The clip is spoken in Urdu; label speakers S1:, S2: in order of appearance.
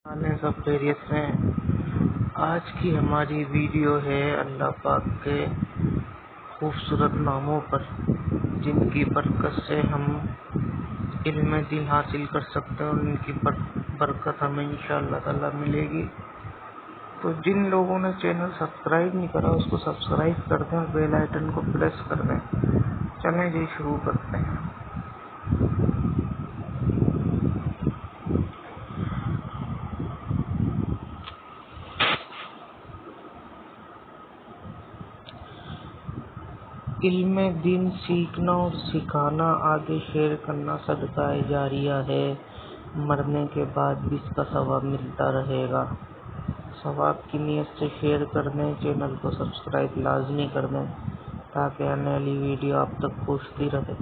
S1: آنے سب خیریت سے ہیں۔ آج کی ہماری ویڈیو ہے اللہ پاک کے خوبصورت ناموں پر، جن کی برکت سے ہم علم دین حاصل کر سکتے ہیں اور ان کی برکت ہمیں انشاءاللہ تعالی ملے گی۔ تو جن لوگوں نے چینل سبسکرائب نہیں کرا اس کو سبسکرائب کر دیں اور بیل آئیکن کو پریس کر دیں۔ چلیں جی شروع کرتے ہیں۔ علم دین سیکھنا اور سکھانا، آگے شیئر کرنا صدقہ جاریہ ہے، مرنے کے بعد بھی اس کا ثواب ملتا رہے گا۔ ثواب کی نیت سے شیئر کر دیں، چینل کو سبسکرائب لازمی کر دیں تاکہ آنے والی ویڈیو آپ تک پہنچتی رہے۔